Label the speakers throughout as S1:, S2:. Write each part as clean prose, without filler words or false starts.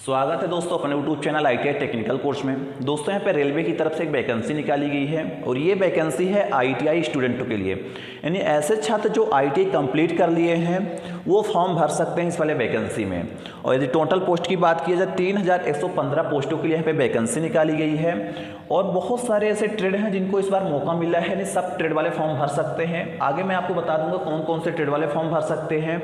S1: स्वागत है दोस्तों अपने YouTube channel ITI technical course में। दोस्तों यहाँ पे रेलवे की तरफ से एक वैकेंसी निकाली गई है और ये वैकेंसी है ITI स्टूडेंटों के लिए, यानी ऐसे छात्र जो ITI कंप्लीट कर लिए हैं वो फॉर्म भर सकते हैं इस वाले वैकेंसी में। और यदि टोटल पोस्ट की बात की जाए 3115 पोस्टों के लिए यहाँ पे वैकेंसी निकाली गई है और बहुत सारे ऐसे ट्रेड हैं जिनको इस बार मौका मिला है, यानी सब ट्रेड वाले फॉर्म भर सकते हैं। आगे मैं आपको बता दूंगा कौन कौन से ट्रेड वाले फॉर्म भर सकते हैं,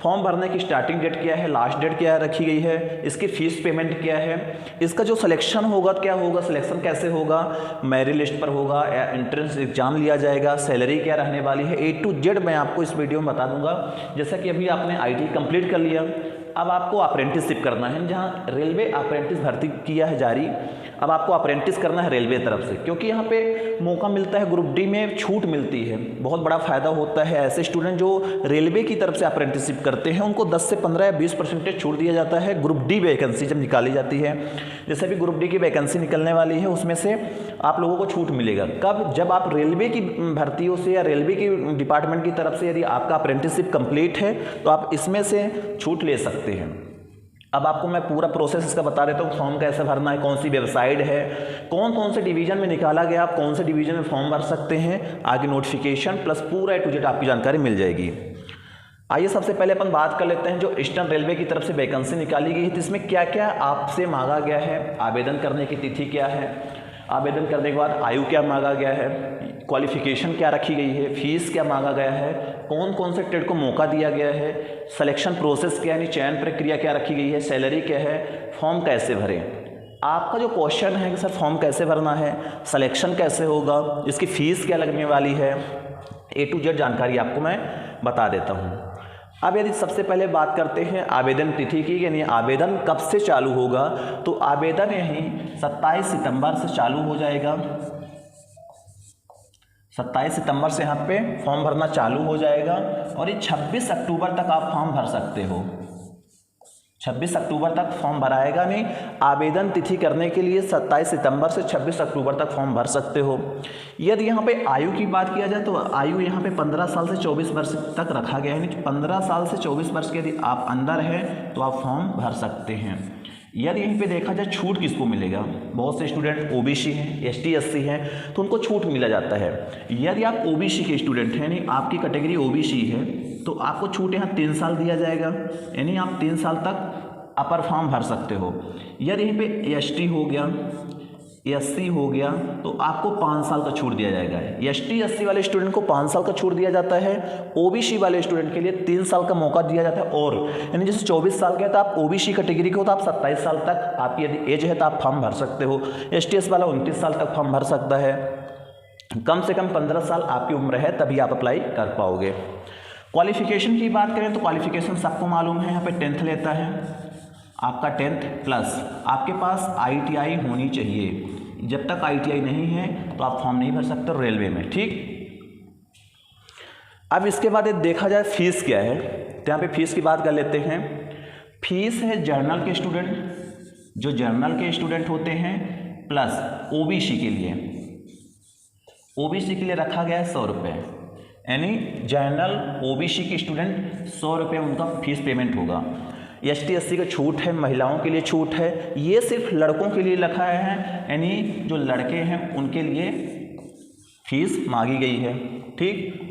S1: फॉर्म भरने की स्टार्टिंग डेट क्या है, लास्ट डेट क्या रखी गई है, इसकी फीस पेमेंट क्या है, इसका जो सिलेक्शन होगा क्या होगा, सिलेक्शन कैसे होगा, मेरिट लिस्ट पर होगा या एंट्रेंस एग्जाम लिया जाएगा, सैलरी क्या रहने वाली है, A to Z मैं आपको इस वीडियो में बता दूंगा। जैसा कि अभी आपने ITI कंप्लीट कर लिया, अब आपको अप्रेंटिसशिप करना है, जहाँ रेलवे अप्रेंटिस भर्ती किया है जारी, अब आपको अप्रेंटिस करना है रेलवे तरफ से, क्योंकि यहाँ पे मौका मिलता है, ग्रुप डी में छूट मिलती है, बहुत बड़ा फायदा होता है। ऐसे स्टूडेंट जो रेलवे की तरफ से अप्रेंटिसशिप करते हैं उनको 10 से 15 या 20% छूट दिया जाता है ग्रुप डी वैकेंसी जब निकाली जाती है। जैसे भी ग्रुप डी की वैकेंसी निकलने वाली है उसमें से आप लोगों को छूट मिलेगा। कब? जब आप रेलवे की भर्तियों से या रेलवे की डिपार्टमेंट की तरफ से यदि आपका अप्रेंटिसशिप कंप्लीट है तो आप इसमें से छूट ले सकते हैं। अब आपको मैं पूरा प्रोसेस इसका बता देता हूँ, फॉर्म कैसे भरना है, कौन सी वेबसाइट है, कौन कौन से डिवीजन में निकाला गया, आप कौन से डिवीजन में फॉर्म भर सकते हैं, आगे नोटिफिकेशन प्लस पूरा A to Z आपकी जानकारी मिल जाएगी। आइए सबसे पहले अपन बात कर लेते हैं जो ईस्टर्न रेलवे की तरफ से वैकेंसी निकाली गई है, तो इसमें क्या क्या आपसे मांगा गया है, आवेदन करने की तिथि क्या है, आवेदन करने के बाद आयु क्या मांगा गया है, क्वालिफिकेशन क्या रखी गई है, फीस क्या मांगा गया है, कौन कौन से ट्रेड को मौका दिया गया है, सिलेक्शन प्रोसेस क्या यानी चयन प्रक्रिया क्या रखी गई है, सैलरी क्या है, फॉर्म कैसे भरें। आपका जो क्वेश्चन है कि सर फॉर्म कैसे भरना है, सिलेक्शन कैसे होगा, इसकी फ़ीस क्या लगने वाली है, A to Z जानकारी आपको मैं बता देता हूँ। अब यदि सबसे पहले बात करते हैं आवेदन तिथि की, यानी आवेदन कब से चालू होगा, तो आवेदन यहीं 27 सितंबर से चालू हो जाएगा। 27 सितंबर से यहाँ पे फॉर्म भरना चालू हो जाएगा और ये 26 अक्टूबर तक आप फॉर्म भर सकते हो। 26 अक्टूबर तक फॉर्म भराएगा, नहीं आवेदन तिथि करने के लिए 27 सितंबर से 26 अक्टूबर तक फॉर्म भर सकते हो। यदि यहाँ पे आयु की बात किया जाए तो आयु यहाँ पे 15 साल से 24 वर्ष तक रखा गया है, यानी 15 साल से 24 वर्ष के यदि आप अंदर हैं तो आप फॉर्म भर सकते हैं। यदि यहीं पे देखा जाए छूट किसको मिलेगा, बहुत से स्टूडेंट OBC हैं, ST SC हैं तो उनको छूट मिला जाता है। यदि आप OBC के स्टूडेंट हैं, यानी आपकी कैटेगरी OBC है, तो आपको छूट यहाँ 3 साल दिया जाएगा, यानी आप 3 साल तक अपर फॉर्म भर सकते हो। यदि यहीं पे ST हो गया, SC हो गया तो आपको 5 साल का छूट दिया जाएगा। ST SC वाले स्टूडेंट को 5 साल का छूट दिया जाता है, OBC वाले स्टूडेंट के लिए 3 साल का मौका दिया जाता है। और यानी जैसे 24 साल के हैं तो आप OBC कैटेगरी के हो तो आप 27 साल तक आपकी यदि एज है तो आप फॉर्म भर सकते हो। ST SC वाला 29 साल तक फॉर्म भर सकता है। कम से कम 15 साल आपकी उम्र है तभी आप अप्लाई कर पाओगे। क्वालिफिकेशन की बात करें तो क्वालिफिकेशन सबको मालूम है, यहाँ पे 10th लेता है, आपका 10th प्लस आपके पास ITI होनी चाहिए। जब तक ITI नहीं है तो आप फॉर्म नहीं भर सकते रेलवे में, ठीक। अब इसके बाद ये देखा जाए फीस क्या है, तो यहाँ पे फीस की बात कर लेते हैं। फीस है जर्नल के स्टूडेंट, जो जर्नल के स्टूडेंट होते हैं, प्लस OBC के लिए, OBC के लिए रखा गया है 100 रुपये, यानी जर्नल OBC के स्टूडेंट 100 रुपये उनका फीस पेमेंट होगा। ST SC का छूट है, महिलाओं के लिए छूट है, ये सिर्फ लड़कों के लिए रखा है, यानी जो लड़के हैं उनके लिए फीस मांगी गई है, ठीक।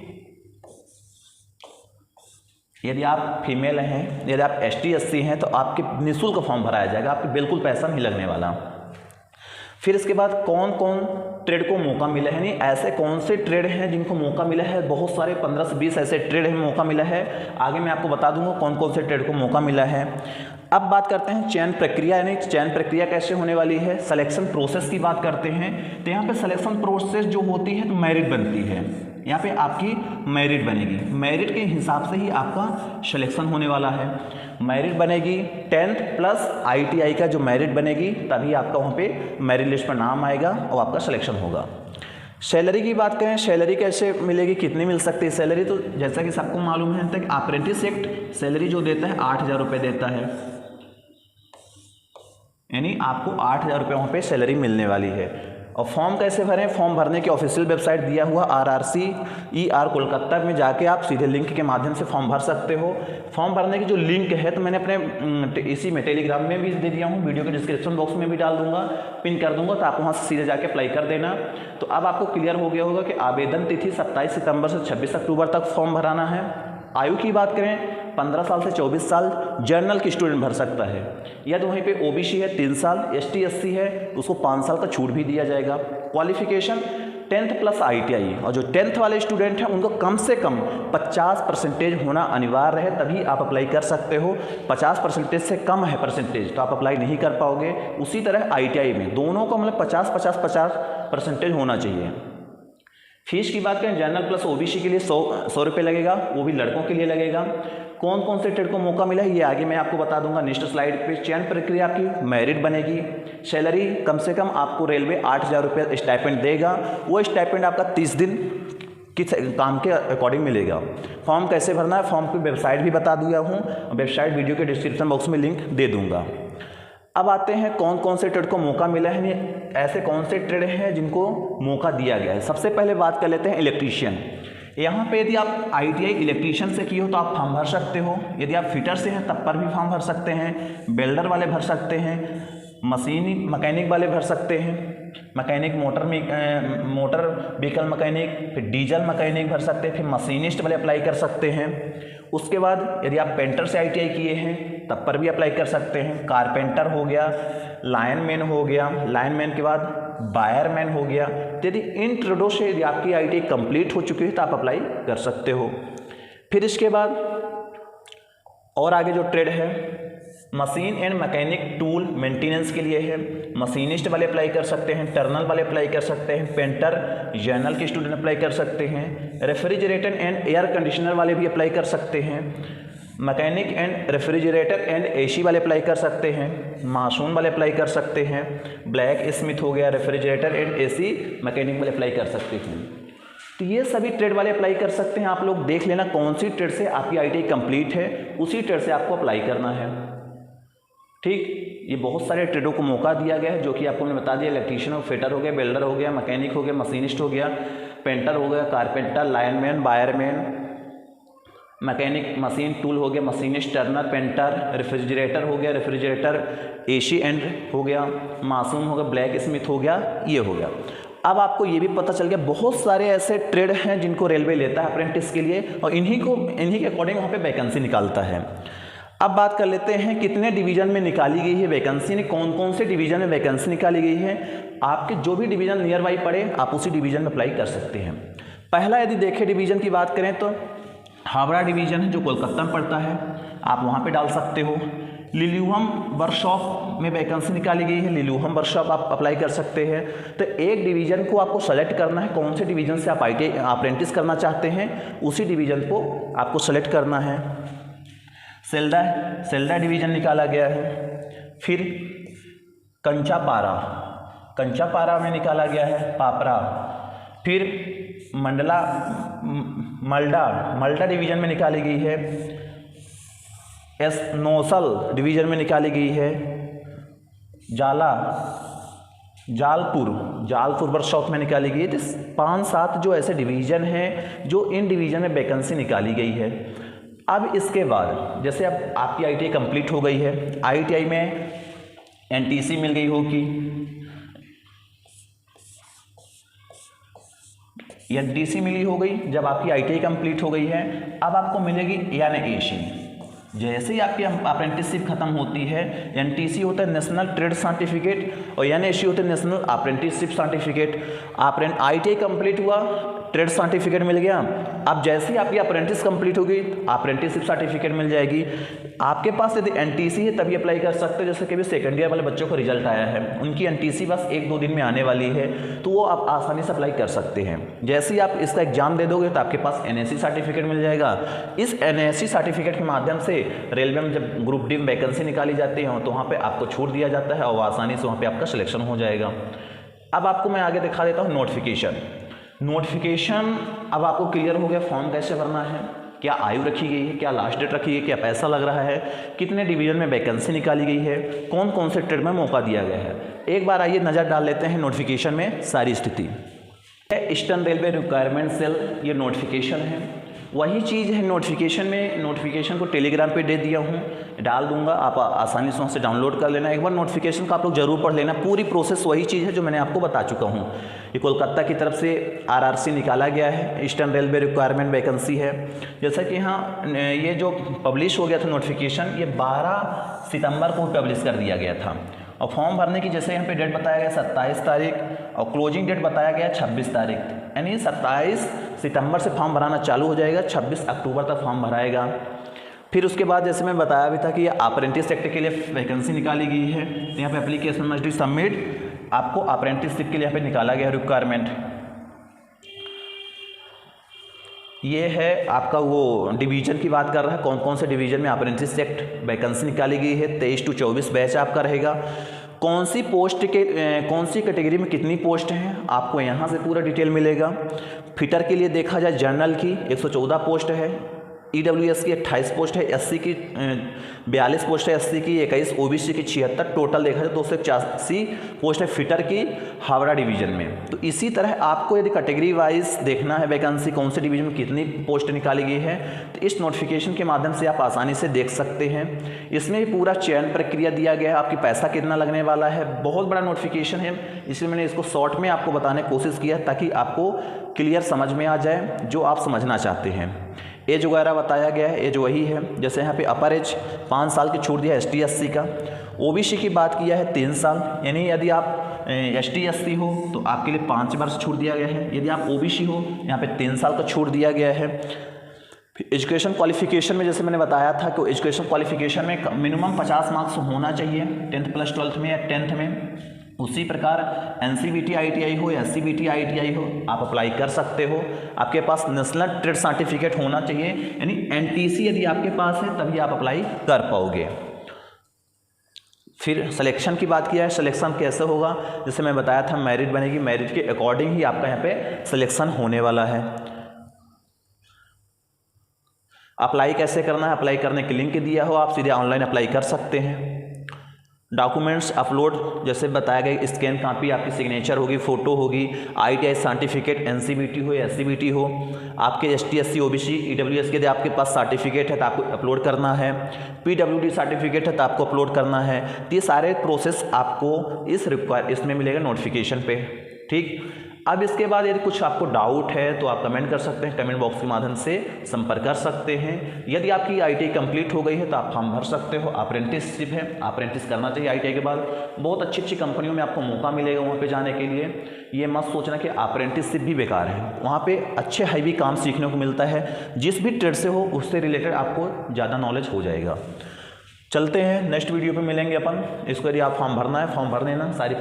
S1: यदि आप फीमेल हैं, यदि आप ST SC हैं तो आपके निःशुल्क फॉर्म भराया जाएगा, आपके बिल्कुल पैसा नहीं लगने वाला। फिर इसके बाद कौन कौन ट्रेड को मौका मिला है, नहीं ऐसे कौन से ट्रेड हैं जिनको मौका मिला है, बहुत सारे 15 से 20 ऐसे ट्रेड हैं मौका मिला है। आगे मैं आपको बता दूंगा कौन कौन से ट्रेड को मौका मिला है। अब बात करते हैं चयन प्रक्रिया, यानी चयन प्रक्रिया कैसे होने वाली है। सिलेक्शन प्रोसेस की बात करते हैं तो यहाँ पे सिलेक्शन प्रोसेस जो होती है तो मेरिट बनती है, यहाँ पे आपकी मेरिट बनेगी, मेरिट के हिसाब से ही आपका सिलेक्शन होने वाला है। मेरिट बनेगी 10th प्लस ITI का जो मेरिट बनेगी तभी आपका वहाँ पे मेरिट लिस्ट पर नाम आएगा और आपका सिलेक्शन होगा। सैलरी की बात करें, सैलरी कैसे मिलेगी, कितनी मिल सकती है सैलरी, तो जैसा कि सबको मालूम है तक अप्रेंटिस एक्ट सैलरी जो देता है 8000 रुपये देता है, यानी आपको 8000 रुपये वहाँ पे सैलरी मिलने वाली है। और फॉर्म कैसे भरें? फॉर्म भरने की ऑफिशियल वेबसाइट दिया हुआ RRCER कोलकाता में जाके आप सीधे लिंक के माध्यम से फॉर्म भर सकते हो। फॉर्म भरने की जो लिंक है तो मैंने अपने इसी में टेलीग्राम में भी दे दिया हूँ, वीडियो के डिस्क्रिप्शन बॉक्स में भी डाल दूंगा, पिन कर दूंगा, तो आप वहाँ से सीधे जाके अप्लाई कर देना। तो अब आपको क्लियर हो गया होगा कि आवेदन तिथि 27 सितंबर से 26 अक्टूबर तक फॉर्म भराना है। आयु की बात करें 15 साल से 24 साल जनरल की स्टूडेंट भर सकता है। यदि वहीं पे OBC है 3 साल, ST SC है उसको 5 साल का छूट भी दिया जाएगा। क्वालिफिकेशन 10th प्लस ITI, और जो 10th वाले स्टूडेंट हैं उनको कम से कम 50% होना अनिवार्य है, तभी आप अप्लाई कर सकते हो। 50% से कम है परसेंटेज तो आप अप्लाई नहीं कर पाओगे। उसी तरह ITI में दोनों को मतलब 50% होना चाहिए। फीस की बात करें जनरल प्लस OBC के लिए 100 रुपये लगेगा, वो भी लड़कों के लिए लगेगा। कौन कौन से ट्रेड को मौका मिला है ये आगे मैं आपको बता दूंगा नेक्स्ट स्लाइड पे। चयन प्रक्रिया आपकी मेरिट बनेगी। सैलरी कम से कम आपको रेलवे 8000 रुपये स्टाइपेंड देगा। वो स्टाइपेंड आपका 30 दिन की काम के अकॉर्डिंग मिलेगा। फॉर्म कैसे भरना है, फॉर्म की वेबसाइट भी बता दिया हूँ, वेबसाइट वीडियो के डिस्क्रिप्शन बॉक्स में लिंक दे दूँगा। अब आते हैं कौन कौन से ट्रेड को मौका मिला है, ऐसे कौन से ट्रेड हैं जिनको मौका दिया गया है। सबसे पहले बात कर लेते हैं इलेक्ट्रीशियन। यहाँ पे यदि आप ITI इलेक्ट्रीशियन से किए हो तो आप फॉर्म भर सकते हो। यदि आप फिटर से हैं तब पर भी फॉर्म भर सकते हैं। वेल्डर वाले भर सकते हैं, मैकेनिक वाले भर सकते हैं, मैकेनिक मोटर व्हीकल मैकेनिक, फिर डीजल मैकेनिक भर सकते हैं, फिर मशीनिस्ट वाले अप्लाई कर सकते हैं। उसके बाद यदि आप पेंटर से ITI किए हैं तब पर भी अप्लाई कर सकते हैं। कारपेंटर हो गया, लाइनमैन हो गया, लाइनमैन के बाद वायरमैन हो गया। यदि इन ट्रेडों से यदि आपकी ITI कंप्लीट हो चुकी है तो आप अप्लाई कर सकते हो। फिर इसके बाद और आगे जो ट्रेड है machine and mechanic tool maintenance के लिए है। मशीनिस्ट वाले अप्लाई कर सकते हैं, टर्नल वाले अप्लाई कर सकते हैं, पेंटर जनरल के स्टूडेंट अप्लाई कर सकते हैं, रेफ्रिजरेटर एंड एयर कंडीशनर वाले भी अप्लाई कर सकते हैं, mechanic and refrigerator and AC वाले अप्लाई कर सकते हैं, मासून वाले अप्लाई कर सकते हैं, ब्लैक स्मिथ हो गया, रेफ्रिजरेटर एंड AC मैकेनिक वाले अप्लाई कर सकते हैं। तो ये सभी ट्रेड वाले अप्लाई कर सकते हैं। आप लोग देख लेना कौन सी ट्रेड से आपकी ITI कंप्लीट है, उसी ट्रेड से आपको अप्लाई करना है। ठीक, ये बहुत सारे ट्रेडों को मौका दिया गया है जो कि आपको मैंने बता दिया। इलेक्ट्रीशियन हो, फिटर हो गया, वेल्डर हो गया, मैकेनिक हो गया, मशीनिस्ट हो गया, पेंटर हो गया, carpenter, lineman, wireman, mechanic, machine tool हो गया, मशीनिस्ट, टर्नर, पेंटर, रेफ्रिजरेटर हो गया, रेफ्रिजरेटर AC एंड हो गया, मासूम हो गया, ब्लैक स्मिथ हो गया, ये हो गया। अब आपको ये भी पता चल गया बहुत सारे ऐसे ट्रेड हैं जिनको रेलवे लेता है अप्रेंटिस के लिए, और इन्हीं के अकॉर्डिंग वहाँ पे वैकेंसी निकालता है। अब बात कर लेते हैं कितने डिवीजन में निकाली गई है वैकेंसी, ने कौन कौन से डिवीजन में वैकेंसी निकाली गई है। आपके जो भी डिवीजन नियर बाई पड़े आप उसी डिवीजन में अप्लाई कर सकते हैं। पहला यदि देखें डिवीजन की बात करें तो हावड़ा डिवीजन है जो कोलकाता में पड़ता है, आप वहाँ पे डाल सकते हो। लिल्यूहम वर्कशॉप में वैकेंसी निकाली गई है, लिल्यूहम वर्कशॉप आप अप्लाई कर सकते हैं। तो एक डिवीजन को आपको सेलेक्ट करना है, कौन से डिवीजन से आप ITI अप्रेंटिस करना चाहते हैं उसी डिवीजन को आपको सेलेक्ट करना है। सेल्डा डिवीजन निकाला गया है। फिर कंचापारा में निकाला गया है पापरा। फिर मल्डा डिवीजन में निकाली गई है। नौसल डिवीजन में निकाली गई है। जालपुर वर्कशॉप में निकाली गई है। 5-7 जो ऐसे डिवीजन हैं जो इन डिवीजन में वैकेंसी निकाली गई है। अब इसके बाद जैसे अब आपकी ITI कंप्लीट हो गई है, ITI में NTC मिल गई होगी, NTC मिली हो गई जब आपकी ITI कंप्लीट हो गई है। अब आपको मिलेगी NAC। जैसे ही आपकी अप्रेंटिसशिप खत्म होती है, NTC होता है नेशनल ट्रेड सर्टिफिकेट और NAC होता है national apprenticeship certificate. ITI complete हुआ, ट्रेड सर्टिफिकेट मिल गया। अब जैसे ही आपकी अप्रेंटिस कंप्लीट होगी अप्रेंटिसशिप सर्टिफिकेट मिल जाएगी। आपके पास यदि NTC है तभी अप्लाई कर सकते हो। जैसे कि अभी सेकेंड ईयर वाले बच्चों को रिजल्ट आया है, उनकी NTC बस 1-2 दिन में आने वाली है, तो वो आप आसानी से अप्लाई कर सकते हैं। जैसे ही आप इसका एग्जाम दे दोगे तो आपके पास NAC सर्टिफिकेट मिल जाएगा। इस NAC सर्टिफिकेट के माध्यम से रेलवे में जब ग्रुप डी में वैकेंसी निकाली जाती है तो वहाँ पर आपको छूट दिया जाता है और आसानी से वहाँ पर आपका सिलेक्शन हो जाएगा। अब आपको मैं आगे दिखा देता हूँ नोटिफिकेशन। अब आपको क्लियर हो गया फॉर्म कैसे भरना है। क्या आयु रखी गई है, क्या लास्ट डेट रखी है, क्या पैसा लग रहा है, कितने डिवीजन में वैकेंसी निकाली गई है, कौन कौन से ट्रेड में मौका दिया गया है। एक बार आइए नज़र डाल लेते हैं नोटिफिकेशन में सारी स्थिति। ईस्टर्न रेलवे रिक्वायरमेंट सेल, ये नोटिफिकेशन है। वही चीज़ है नोटिफिकेशन में, नोटिफिकेशन को टेलीग्राम पे दे दिया हूँ, डाल दूंगा, आप आसानी से वहाँ से डाउनलोड कर लेना। एक बार नोटिफिकेशन का आप लोग जरूर पढ़ लेना, पूरी प्रोसेस वही चीज़ है जो मैंने आपको बता चुका हूँ। ये कोलकाता की तरफ से आरआरसी निकाला गया है, ईस्टर्न रेलवे रिक्वायरमेंट वैकेंसी है। जैसा कि यहाँ ये जो पब्लिश हो गया था नोटिफिकेशन, ये 12 सितंबर को पब्लिश कर दिया गया था। और फॉर्म भरने की जैसे यहाँ पे डेट बताया गया 27 तारीख और क्लोजिंग डेट बताया गया 26 तारीख, यानी 27 सितंबर से फॉर्म भराना चालू हो जाएगा, 26 अक्टूबर तक फॉर्म भराएगा। फिर उसके बाद जैसे मैं बताया भी था कि ये अप्रेंटिस सेक्टर के लिए वैकेंसी निकाली गई है। तो यहाँ पे एप्लीकेशन मस्ट बी सबमिट, आपको अप्रेंटिसशिप के लिए यहाँ पे निकाला गया रिक्वायरमेंट। ये है आपका वो डिवीज़न की बात कर रहा है, कौन कौन से डिवीज़न में अप्रेंटिस सेक्ट वैकेंसी निकाली गई है। 23 से 24 बैच आपका रहेगा। कौन सी पोस्ट के कौन सी कैटेगरी में कितनी पोस्ट हैं आपको यहाँ से पूरा डिटेल मिलेगा। फिटर के लिए देखा जाए जनरल की 114 पोस्ट है, EWS की 28 पोस्ट है, SC की 42 पोस्ट है, SC की 21, OBC की 76, टोटल देखा जाए 281 पोस्ट है फिटर की हावड़ा डिवीज़न में। तो इसी तरह आपको यदि कैटेगरी वाइज देखना है वैकेंसी कौन से डिवीज़न में कितनी पोस्ट निकाली गई है, तो इस नोटिफिकेशन के माध्यम से आप आसानी से देख सकते हैं। इसमें भी पूरा चयन प्रक्रिया दिया गया है, आपकी पैसा कितना लगने वाला है। बहुत बड़ा नोटिफिकेशन है, इसलिए मैंने इसको शॉर्ट में आपको बताने की कोशिश किया ताकि आपको क्लियर समझ में आ जाए जो आप समझना चाहते हैं। एज वगैरह बताया गया है, एज वही है। जैसे यहाँ पे अपर एज 5 साल की छूट दिया है ST SC का। OBC की बात किया है 3 साल, यानी यदि आप ST SC हो तो आपके लिए 5 वर्ष छूट दिया गया है। यदि आप OBC हो यहाँ पे 3 साल का छूट दिया गया है। एजुकेशन क्वालिफिकेशन में जैसे मैंने बताया था कि एजुकेशन क्वालिफिकेशन में मिनिमम 50 मार्क्स होना चाहिए 10th प्लस 12th में या 10th में। उसी प्रकार NCVT ITI हो या SCVT ITI हो आप अप्लाई कर सकते हो। आपके पास नेशनल ट्रेड सर्टिफिकेट होना चाहिए, यानी NTC यदि आपके पास है तभी आप अप्लाई कर पाओगे। फिर सिलेक्शन की बात किया है, सिलेक्शन कैसे होगा, जैसे मैं बताया था मेरिट बनेगी, मेरिट के अकॉर्डिंग ही आपका यहाँ पे सिलेक्शन होने वाला है। अप्लाई कैसे करना है, अप्लाई करने की लिंक दिया हो, आप सीधे ऑनलाइन अप्लाई कर सकते हैं। डॉक्यूमेंट्स अपलोड जैसे बताया गया, स्कैन कॉपी आपकी सिग्नेचर होगी, फ़ोटो होगी, ITI सर्टिफिकेट NCVT हो या SCVT हो, आपके ST SC OBC EWS के यदि आपके पास सर्टिफिकेट है तो आपको अपलोड करना है, PWD सर्टिफिकेट है तो आपको अपलोड करना है। तो ये सारे प्रोसेस आपको इसमें मिलेगा नोटिफिकेशन पे। ठीक, अब इसके बाद यदि कुछ आपको डाउट है तो आप कमेंट कर सकते हैं, कमेंट बॉक्स के माध्यम से संपर्क कर सकते हैं। यदि आपकी ITI कंप्लीट हो गई है तो आप फॉर्म भर सकते हो। अप्रेंटिसशिप है, अप्रेंटिस करना चाहिए ITI के बाद। बहुत अच्छी अच्छी कंपनियों में आपको मौका मिलेगा वहाँ पे जाने के लिए। ये मत सोचना कि अप्रेंटिसशिप भी बेकार है, वहाँ पे अच्छे हैवी काम सीखने को मिलता है। जिस भी ट्रेड से हो उससे रिलेटेड आपको ज़्यादा नॉलेज हो जाएगा। चलते हैं नेक्स्ट वीडियो पे मिलेंगे अपन। इसको यदि आप फॉर्म भरना है फॉर्म भर देना, सारी